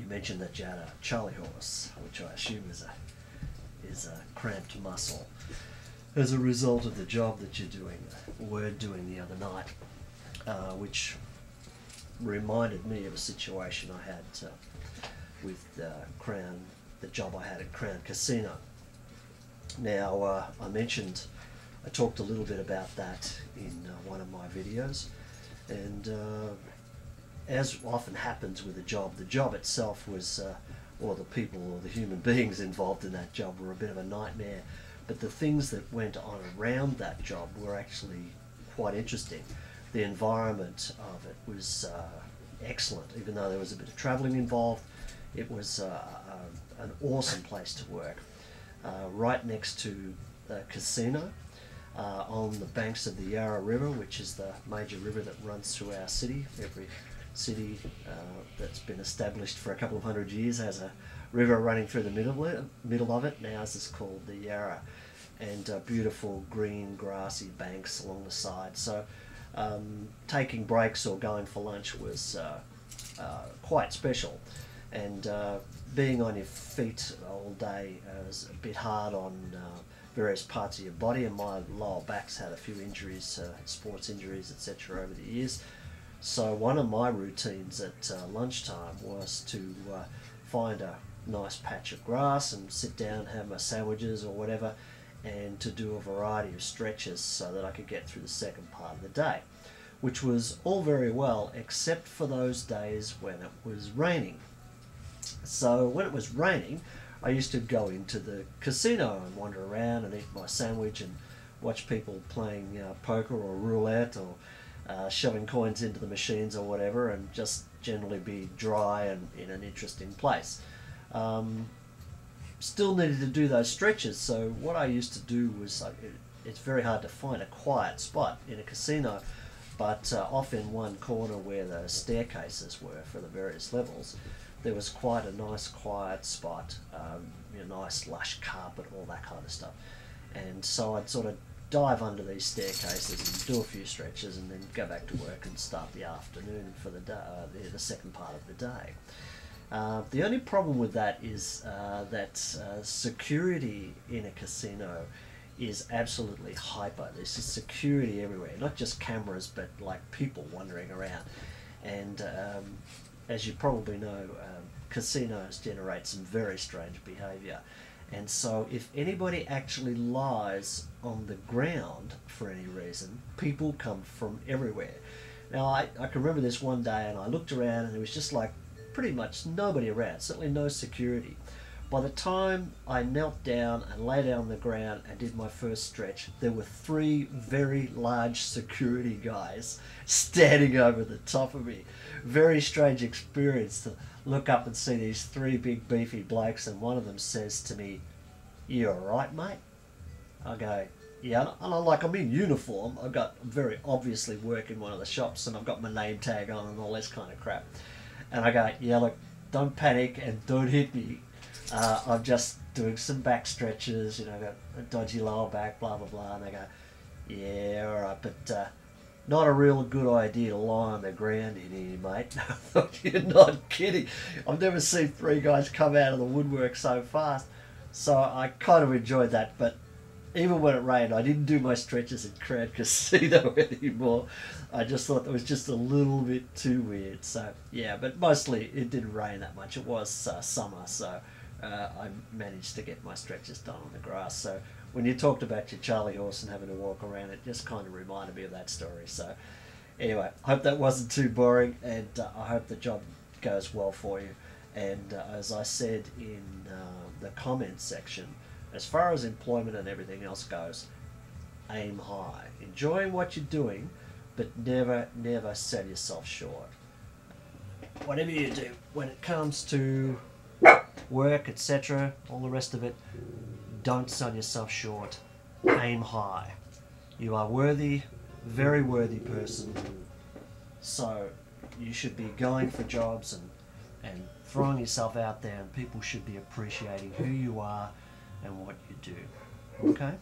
you mentioned that you had a Charlie horse, which I assume is a cramped muscle as a result of the job that were doing the other night, which reminded me of a situation I had with Crown, the job I had at Crown Casino. Now, I talked a little bit about that in one of my videos, and as often happens with the job itself was, or the people or the human beings involved in that job were a bit of a nightmare, but the things that went on around that job were actually quite interesting. The environment of it was excellent, even though there was a bit of travelling involved. It was an awesome place to work, right next to the casino, on the banks of the Yarra River, which is the major river that runs through our city. Every city that's been established for a couple of hundred years has a river running through the middle of it. Now this is called the Yarra, and beautiful green grassy banks along the side. So taking breaks or going for lunch was quite special, and being on your feet all day was a bit hard on various parts of your body, and my lower back's had a few injuries, sports injuries, etc. over the years. So one of my routines at lunchtime was to find a nice patch of grass and sit down, have my sandwiches or whatever, and to do a variety of stretches so that I could get through the second part of the day, which was all very well except for those days when it was raining. So when it was raining, I used to go into the casino and wander around and eat my sandwich and watch people playing poker or roulette or shoving coins into the machines or whatever, and just generally be dry and in an interesting place. Still needed to do those stretches, so what I used to do was, it's very hard to find a quiet spot in a casino, but off in one corner where the staircases were for the various levels, there was quite a nice quiet spot, nice lush carpet, all that kind of stuff. And so I'd sort of dive under these staircases and do a few stretches and then go back to work and start the afternoon for the day, the second part of the day. The only problem with that is that security in a casino is absolutely hyper. There's just security everywhere, not just cameras, but like people wandering around. And as you probably know, casinos generate some very strange behaviour. And so if anybody actually lies on the ground for any reason, people come from everywhere. Now I can remember this one day, and I looked around and there was just like pretty much nobody around, certainly no security. By the time I knelt down and lay down on the ground and did my first stretch, there were 3 very large security guys standing over the top of me. Very strange experience to look up and see these 3 big beefy blokes, and one of them says to me, "You alright, mate?" I go, "Yeah," and I'm in uniform. I'm very obviously work in one of the shops, and I've got my name tag on and all this kind of crap. And I go, "Yeah, look, don't panic and don't hit me. I'm just doing some back stretches, I've got a dodgy lower back, blah, blah, blah." And they go, "Yeah, alright, but not a real good idea to lie on the ground in here, mate." I thought, you're not kidding. I've never seen 3 guys come out of the woodwork so fast. So I kind of enjoyed that, but even when it rained, I didn't do my stretches in Crown Casino anymore. I just thought that was just a little bit too weird. So yeah, but mostly it didn't rain that much. It was summer, so I managed to get my stretches done on the grass. So when you talked about your Charlie horse and having to walk around, it just kind of reminded me of that story. So anyway, I hope that wasn't too boring, and I hope the job goes well for you. And as I said in the comments section, as far as employment and everything else goes, aim high. Enjoy what you're doing, but never, never sell yourself short. Whatever you do, when it comes to work, etc., all the rest of it, don't sell yourself short. Aim high. You are worthy, very worthy person. So you should be going for jobs and throwing yourself out there, and people should be appreciating who you are and what you do. Okay?